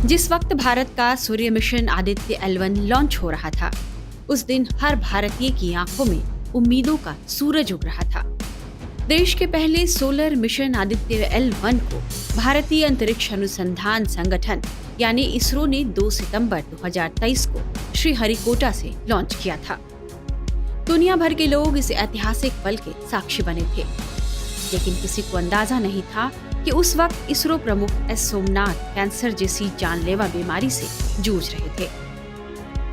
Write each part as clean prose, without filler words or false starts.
जिस वक्त भारत का सूर्य मिशन आदित्य L1 लॉन्च हो रहा था, उस दिन हर भारतीय की आंखों में उम्मीदों का सूरज उग रहा था। देश के पहले सोलर मिशन आदित्य L1 को भारतीय अंतरिक्ष अनुसंधान संगठन यानी इसरो ने 2 सितंबर 2023 को श्रीहरिकोटा से लॉन्च किया था। दुनिया भर के लोग इस ऐतिहासिक पल के साक्षी बने थे, लेकिन किसी को अंदाजा नहीं था कि उस वक्त इसरो प्रमुख एस सोमनाथ कैंसर जैसी जानलेवा बीमारी से जूझ रहे थे।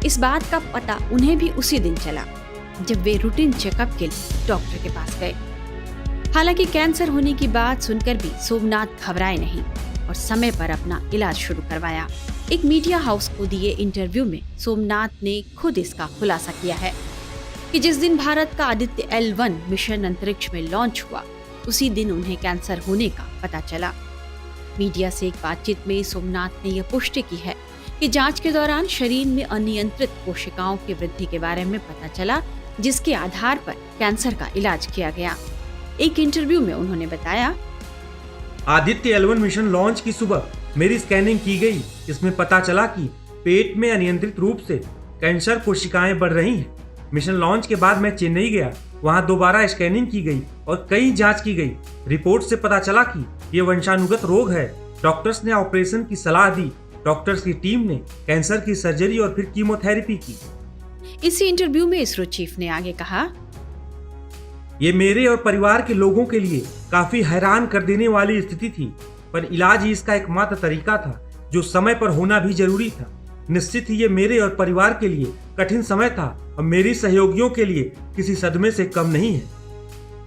इस बात का पता उन्हें भी उसी दिन चला जब वे रूटीन चेकअप के लिए डॉक्टर के पास गए। हालांकि कैंसर होने की बात सुनकर भी सोमनाथ घबराए नहीं और समय पर अपना इलाज शुरू करवाया। एक मीडिया हाउस को दिए इंटरव्यू में सोमनाथ ने खुद इसका खुलासा किया है कि जिस दिन भारत का आदित्य L1 मिशन अंतरिक्ष में लॉन्च हुआ, उसी दिन उन्हें कैंसर होने का पता चला। मीडिया से एक बातचीत में सोमनाथ ने यह पुष्टि की है कि जांच के दौरान शरीर में अनियंत्रित कोशिकाओं की वृद्धि के बारे में पता चला, जिसके आधार पर कैंसर का इलाज किया गया। एक इंटरव्यू में उन्होंने बताया, आदित्य L1 मिशन लॉन्च की सुबह मेरी स्कैनिंग की गई। इसमें पता चला कि पेट में अनियंत्रित रूप से कैंसर कोशिकाएं बढ़ रही हैं। मिशन लॉन्च के बाद मैं चेन्नई गया, वहां दोबारा स्कैनिंग की गई और कई जांच की गई। रिपोर्ट से पता चला कि ये वंशानुगत रोग है। डॉक्टर्स ने ऑपरेशन की सलाह दी। डॉक्टर्स की टीम ने कैंसर की सर्जरी और फिर कीमोथेरेपी की। इसी इंटरव्यू में इसरो चीफ ने आगे कहा, ये मेरे और परिवार के लोगों के लिए काफी हैरान कर देने वाली स्थिति थी, पर इलाज ही इसका एकमात्र तरीका था जो समय पर होना भी जरूरी था। निश्चित ही ये मेरे और परिवार के लिए कठिन समय था और मेरी सहयोगियों के लिए किसी सदमे से कम नहीं है।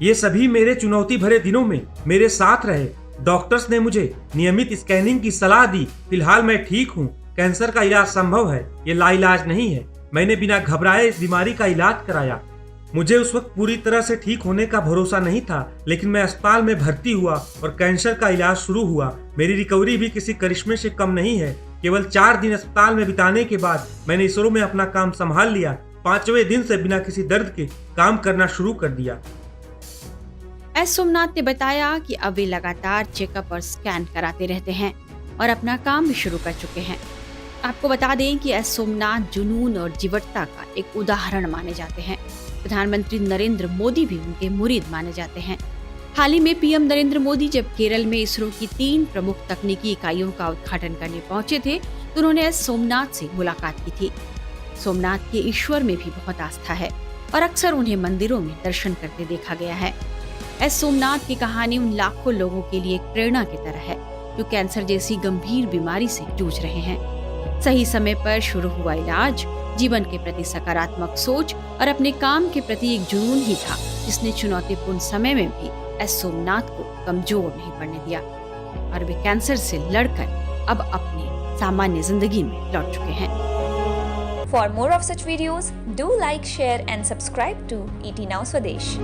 ये सभी मेरे चुनौती भरे दिनों में मेरे साथ रहे। डॉक्टर्स ने मुझे नियमित स्कैनिंग की सलाह दी। फिलहाल मैं ठीक हूँ। कैंसर का इलाज संभव है, ये लाइलाज नहीं है। मैंने बिना घबराए इस बीमारी का इलाज कराया। मुझे उस वक्त पूरी तरह से ठीक होने का भरोसा नहीं था, लेकिन मैं अस्पताल में भर्ती हुआ और कैंसर का इलाज शुरू हुआ। मेरी रिकवरी भी किसी करिश्मे से कम नहीं है। केवल 4 दिन अस्पताल में बिताने के बाद मैंने इसरो में अपना काम संभाल लिया। 5वें दिन से बिना किसी दर्द के काम करना शुरू कर दिया। एस सोमनाथ ने बताया कि अब वे लगातार चेकअप और स्कैन कराते रहते हैं और अपना काम भी शुरू कर चुके हैं। आपको बता दें कि एस सोमनाथ जुनून और जीवटता का एक उदाहरण माने जाते हैं। प्रधानमंत्री नरेंद्र मोदी भी उनके मुरीद माने जाते हैं। हाल ही में पीएम नरेंद्र मोदी जब केरल में इसरो की 3 प्रमुख तकनीकी इकाइयों का उद्घाटन करने पहुंचे थे, तो उन्होंने एस सोमनाथ से मुलाकात की थी। सोमनाथ के ईश्वर में भी बहुत आस्था है और अक्सर उन्हें मंदिरों में दर्शन करते देखा गया है। एस सोमनाथ की कहानी उन लाखों लोगों के लिए एक प्रेरणा की तरह है जो कैंसर जैसी गंभीर बीमारी से जूझ रहे हैं। सही समय पर शुरू हुआ इलाज, जीवन के प्रति सकारात्मक सोच और अपने काम के प्रति एक जुनून ही था जिसने चुनौतीपूर्ण समय में भी एस सोमनाथ को कमजोर नहीं पड़ने दिया और वे कैंसर से लड़कर अब अपनी सामान्य जिंदगी में लौट चुके हैं। For more of such videos, do like, share and subscribe to ET Now Swadesh.